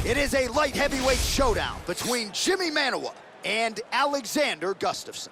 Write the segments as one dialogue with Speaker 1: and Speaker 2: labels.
Speaker 1: It is a light heavyweight showdown between Jimi Manuwa and Alexander Gustafsson.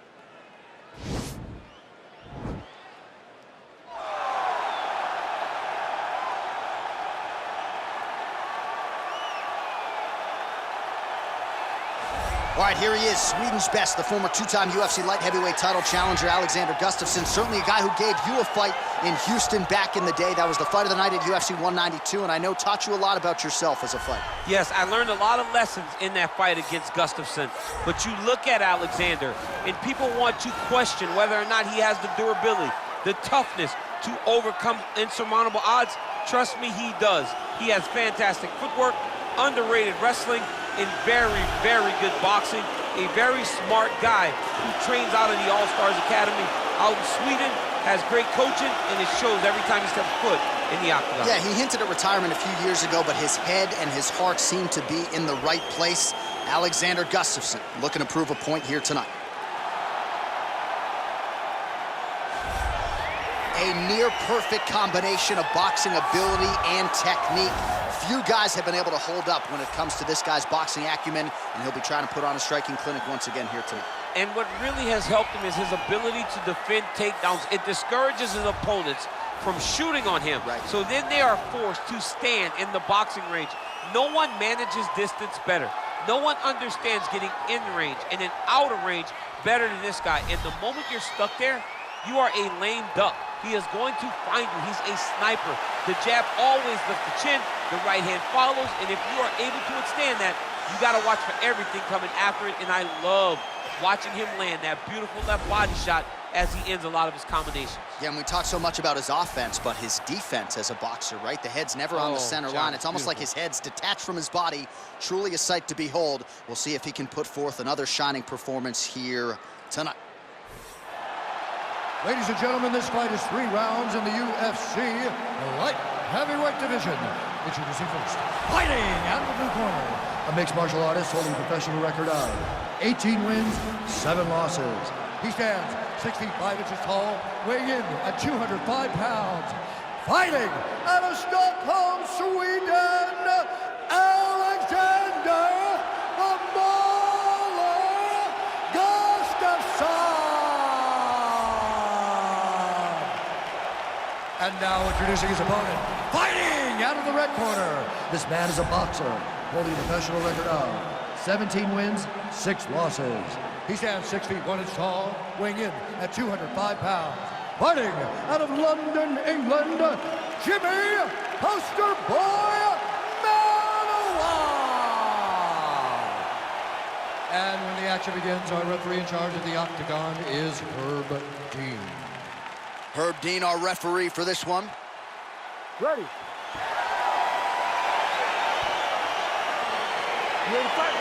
Speaker 1: All right, here he is, Sweden's best, the former two-time UFC light heavyweight title challenger, Alexander Gustafsson. Certainly a guy who gave you a fight in Houston back in the day. That was the fight of the night at UFC 192, and I know taught you a lot about yourself as a fighter.
Speaker 2: Yes, I learned a lot of lessons in that fight against Gustafsson. But you look at Alexander, and people want to question whether or not he has the durability, the toughness to overcome insurmountable odds. Trust me, he does. He has fantastic footwork, underrated wrestling, in very, very good boxing. A very smart guy who trains out of the All-Stars Academy out in Sweden, has great coaching, and it shows every time he steps foot in the octagon.
Speaker 1: Yeah, he hinted at retirement a few years ago, but his head and his heart seem to be in the right place. Alexander Gustafsson looking to prove a point here tonight. A near-perfect combination of boxing ability and technique. Few guys have been able to hold up when it comes to this guy's boxing acumen, and he'll be trying to put on a striking clinic once again here tonight.
Speaker 2: And what really has helped him is his ability to defend takedowns. It discourages his opponents from shooting on him.
Speaker 1: Right.
Speaker 2: So then they are forced to stand in the boxing range. No one manages distance better. No one understands getting in range and then out of range better than this guy. And the moment you're stuck there, you are a lame duck. He is going to find you. He's a sniper. The jab always lifts the chin. The right hand follows. And if you are able to withstand that, you got to watch for everything coming after it. And I love watching him land that beautiful left body shot as he ends a lot of his combinations.
Speaker 1: Yeah, and we talk so much about his offense, but his defense as a boxer, right? The head's never on the center line. It's almost like his head's detached from his body. Truly a sight to behold. We'll see if he can put forth another shining performance here tonight.
Speaker 3: Ladies and gentlemen, this fight is 3 rounds in the UFC light heavyweight division. Introducing first, fighting out of the blue corner, a mixed martial artist holding a professional record of 18 wins, 7 losses. He stands 6 feet 5 inches tall, weighing in at 205 pounds. Fighting out of Stockholm, Sweden, Alexander the Mauler Gustafsson. And now introducing his opponent, fighting out of the red corner. This man is a boxer, holding a professional record of 17 wins, 6 losses. He stands 6 feet 1 inch tall, weighing in at 205 pounds. Fighting out of London, England, Jimi Poster Boy Manuwa. And when the action begins, our referee in charge of the octagon is Herb Dean.
Speaker 1: Herb Dean, our referee for this one.
Speaker 3: Ready. You ready to fight?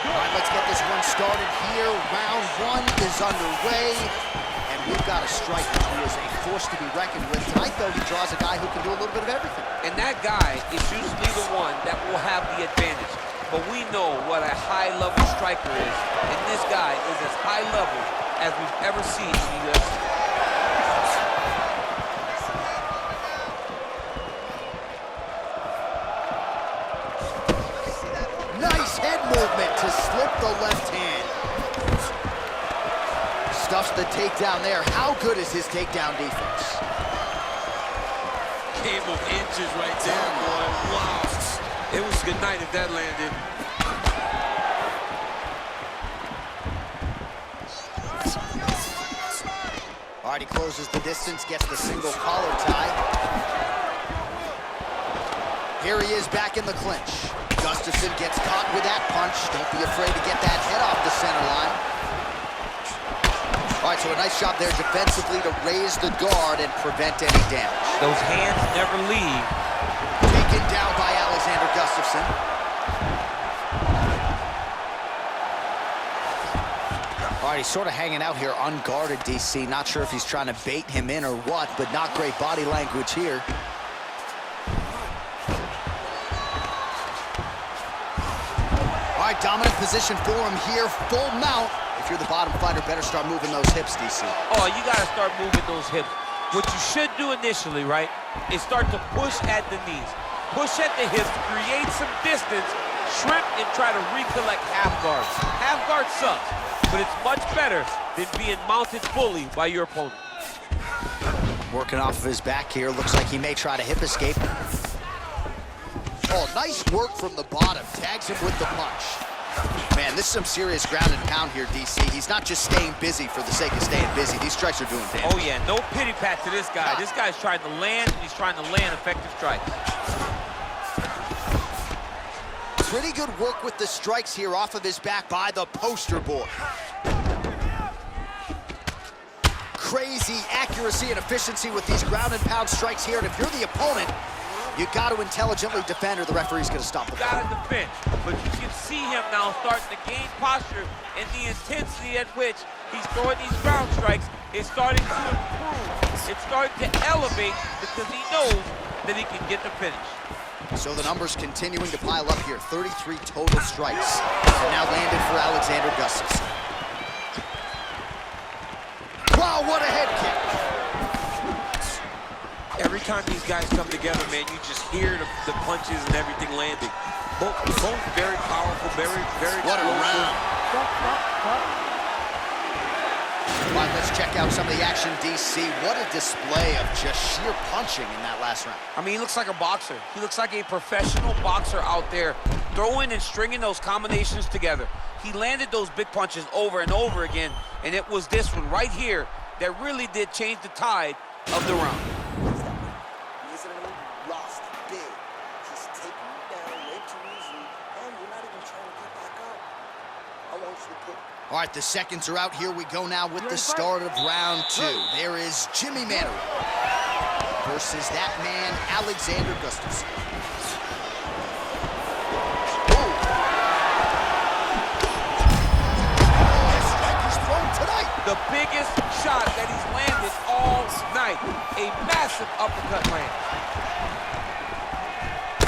Speaker 1: All right, let's get this one started here. Round 1 is underway, and we've got a striker who is a force to be reckoned with. Tonight, though, he draws a guy who can do a little bit of everything.
Speaker 2: And that guy is usually the one that will have the advantage. But we know what a high-level striker is, and this guy is as high-level as we've ever seen in the UFC.
Speaker 1: Nice head movement to slip the left hand. Stuffs the takedown there. How good is his takedown defense?
Speaker 4: Game of inches right there, boy. Wow. It was good night if that landed.
Speaker 1: All right, he closes the distance, gets the single collar tie. Here he is back in the clinch. Gustafsson gets caught with that punch. Don't be afraid to get that head off the center line. All right, so a nice job there defensively to raise the guard and prevent any damage.
Speaker 2: Those hands never leave.
Speaker 1: Taken down by Alexander Gustafsson. All right, he's sort of hanging out here unguarded, DC. Not sure if he's trying to bait him in or what, but not great body language here. All right, dominant position for him here, full mount. If you're the bottom fighter, better start moving those hips, DC.
Speaker 2: Oh, you got to start moving those hips. What you should do initially, right, is start to push at the knees. Push at the hips, create some distance, shrimp, and try to recollect half guard. Half guard sucks, but it's much better than being mounted fully by your opponent.
Speaker 1: Working off of his back here. Looks like he may try to hip escape. Oh, nice work from the bottom. Tags him with the punch. Man, this is some serious ground and pound here, DC. He's not just staying busy for the sake of staying busy. These strikes are doing damage.
Speaker 2: Oh, yeah, no pity pat to this guy. This guy's trying to land, and he's trying to land effective strikes.
Speaker 1: Pretty good work with the strikes here off of his back by the poster boy. Crazy accuracy and efficiency with these ground and pound strikes here. And if you're the opponent, you got to intelligently defend or the referee's going to stop the fight.
Speaker 2: Got to defend, but you can see him now starting to gain posture, and the intensity at which he's throwing these ground strikes is starting to improve. It's starting to elevate because he knows that he can get the finish.
Speaker 1: So the numbers continuing to pile up here. 33 total strikes are now landed for Alexander Gustafsson. Wow, what a head kick.
Speaker 4: Every time these guys come together, man, you just hear the punches and everything landing. Both very powerful, very
Speaker 1: What a
Speaker 4: explosive.
Speaker 1: round. All right, let's check out some of the action, DC. What a display of just sheer punching in that last round.
Speaker 2: I mean, he looks like a boxer. He looks like a professional boxer out there, throwing and stringing those combinations together. He landed those big punches over and over again, and it was this one right here that really did change the tide of the round.
Speaker 5: Lost big. He's taking you down way too easily, and you're not even trying to get back up. I want you to put...
Speaker 1: All right, the seconds are out. Here we go now with the start of round two. There is Jimi Manuwa versus that man, Alexander Gustafsson. This strike is thrown tonight.
Speaker 2: The biggest shot that he's landed all night. A massive uppercut land.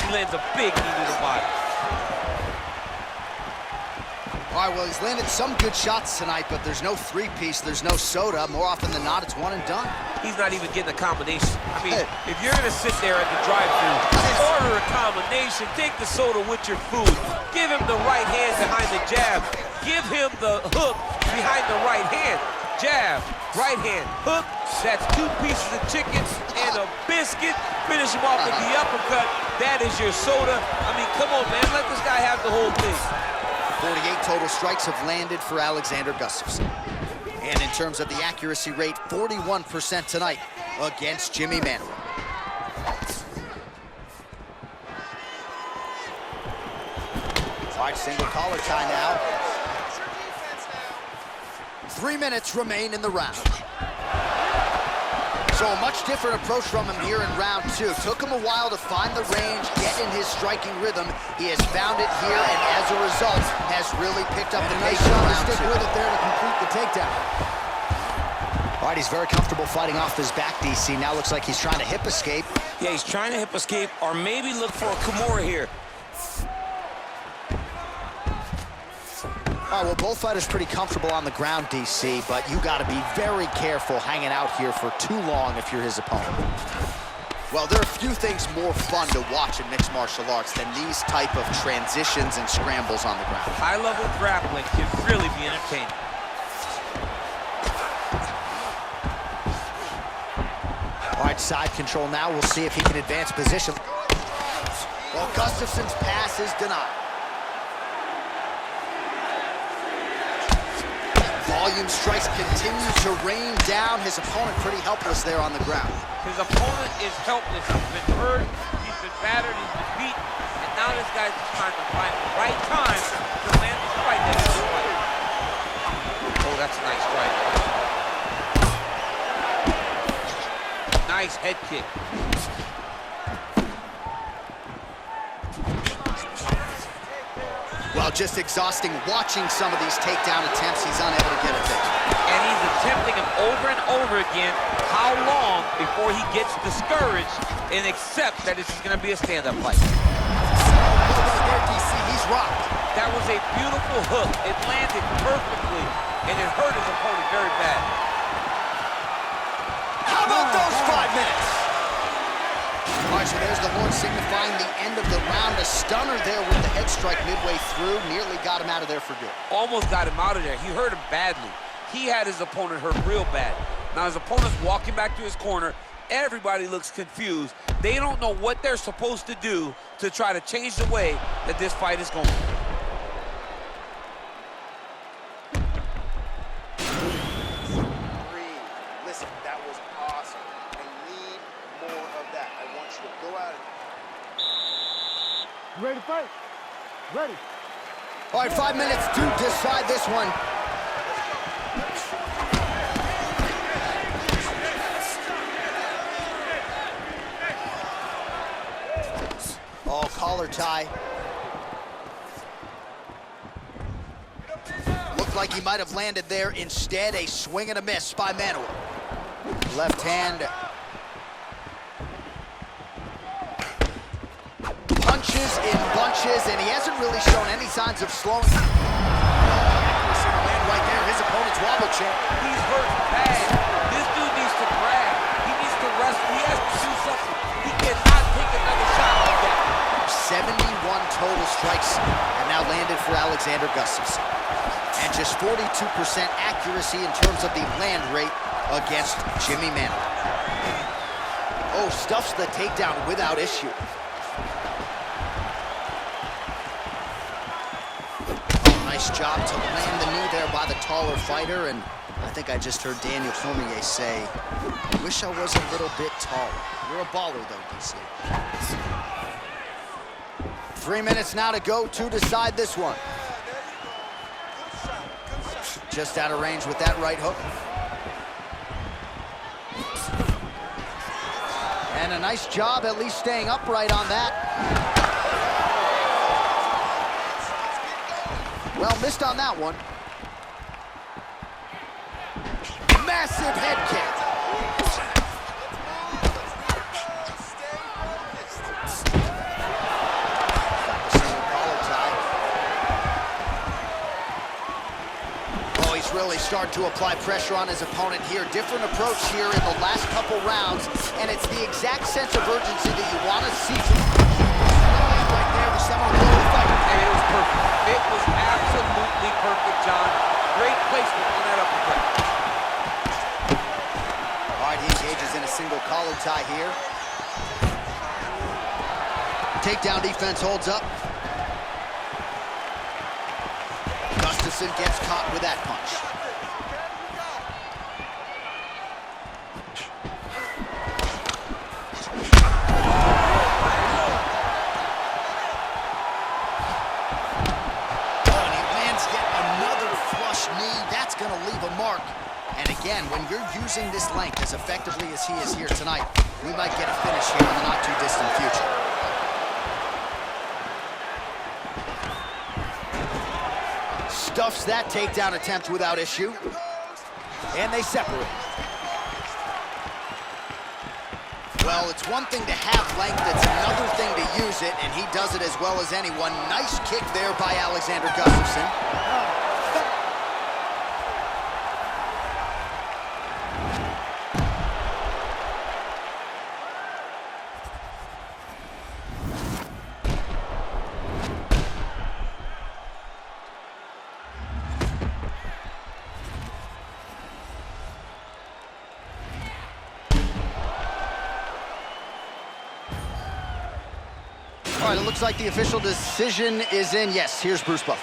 Speaker 2: He lands a big knee to the body.
Speaker 1: All right, well, he's landed some good shots tonight, but there's no three-piece, there's no soda. More often than not, it's one and done.
Speaker 2: He's not even getting a combination. I mean, if you're gonna sit there at the drive-thru, order a combination, take the soda with your food, give him the right hand behind the jab, give him the hook behind the right hand, jab, right hand, hook, that's 2 pieces of chicken and a biscuit, finish him off with the uppercut, that is your soda. I mean, come on, man, let this guy have the whole thing.
Speaker 1: 48 total strikes have landed for Alexander Gustafsson. And in terms of the accuracy rate, 41% tonight against Jimi Manuwa. All right, single collar tie now. 3 minutes remain in the round. So a much different approach from him here in round two. Took him a while to find the range, get in his striking rhythm. He has found it here, and as a result, has really picked up the pace in round two.
Speaker 3: Stick with it there to complete the takedown.
Speaker 1: All right, he's very comfortable fighting off his back, DC. Now looks like he's trying to hip escape.
Speaker 4: Yeah, he's trying to hip escape or maybe look for a Kimura here.
Speaker 1: All right, well, both fighters pretty comfortable on the ground, DC, but you got to be very careful hanging out here for too long if you're his opponent. Well, there are few things more fun to watch in mixed martial arts than these type of transitions and scrambles on the ground.
Speaker 2: High-level grappling can really be entertaining.
Speaker 1: All right, side control now. We'll see if he can advance position. Well, Gustafsson's pass is denied. Volume strikes continue to rain down. His opponent pretty helpless there on the ground.
Speaker 2: His opponent is helpless. He's been hurt, he's been battered, he's been beaten, and now this guy's just trying to find the right time to land the strike that he's fight. Oh, that's a nice strike. Nice head kick.
Speaker 1: Well, just exhausting watching some of these takedown attempts. He's unable to get it there.
Speaker 2: And he's attempting them over and over again. How long before he gets discouraged and accepts that this is going to be a stand-up fight?
Speaker 1: There, DC, he's rocked.
Speaker 2: That was a beautiful hook. It landed perfectly, and it hurt his opponent very bad.
Speaker 1: about those 5 minutes? All right, so there's the horn signifying the end of the round. A stunner there with the head strike midway through. Nearly got him out of there for good.
Speaker 4: Almost got him out of there. He hurt him badly. He had his opponent hurt real bad. Now his opponent's walking back to his corner. Everybody looks confused. They don't know what they're supposed to do to try to change the way that this fight is going.
Speaker 5: Listen, that was awesome. I need more of that. I want you to go at it.
Speaker 3: You ready to fight? Ready.
Speaker 1: All right, 5 minutes to decide this one. Oh, collar tie. Looked like he might have landed there. Instead, a swing and a miss by Manuwa. Left hand. Punches in bunches, and he hasn't really shown any signs of slowing. Accuracy to land right there. His opponent's wobble chair.
Speaker 4: He's hurt bad. This dude needs to grab. He needs to wrestle. He has to do something. He cannot take another shot like that.
Speaker 1: 71 total strikes and now landed for Alexander Gustafsson. And just 42% accuracy in terms of the land rate against Jimi Manuwa. Oh, stuffs the takedown without issue. Oh, nice job to land the knee there by the taller fighter, and I think I just heard Daniel Cormier say, wish I was a little bit taller. You're a baller though, DC. 3 minutes now to go to decide this one. Just out of range with that right hook. And a nice job at least staying upright on that. Well, missed on that one. Massive head kick. Really starting to apply pressure on his opponent here. Different approach here in the last couple rounds, and it's the exact sense of urgency that you want to see from right there, the semi-pro fight.
Speaker 4: And it was perfect. It was absolutely perfect, John. Great placement on that uppercut.
Speaker 1: All right, he engages in a single collar tie here. Takedown defense holds up. Gustafsson gets caught with that punch. Oh, and he lands yet another flush knee. That's going to leave a mark. And again, when you're using this length as effectively as he is here tonight, we might get a finish here in the not-too-distant future. Stuffs that takedown attempt without issue. And they separate. Well, it's one thing to have length, it's another thing to use it, and he does it as well as anyone. Nice kick there by Alexander Gustafsson. All right, it looks like the official decision is in. Yes, here's Bruce Buff.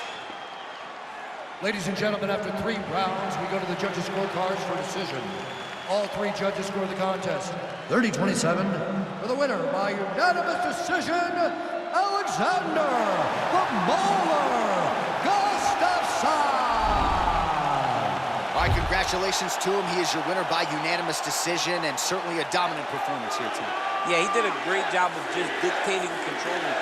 Speaker 3: Ladies and gentlemen, after 3 rounds, we go to the judges' scorecards for decision. All 3 judges score the contest 30-27 for the winner by unanimous decision, Alexander the Mauler Gustafsson.
Speaker 1: All right, congratulations to him. He is your winner by unanimous decision, and certainly a dominant performance here tonight.
Speaker 4: Yeah, he did a great job of just dictating and controlling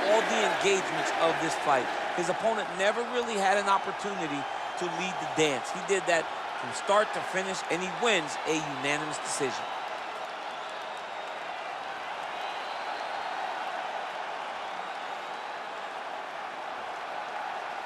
Speaker 4: all the engagements of this fight. His opponent never really had an opportunity to lead the dance. He did that from start to finish, and he wins a unanimous decision.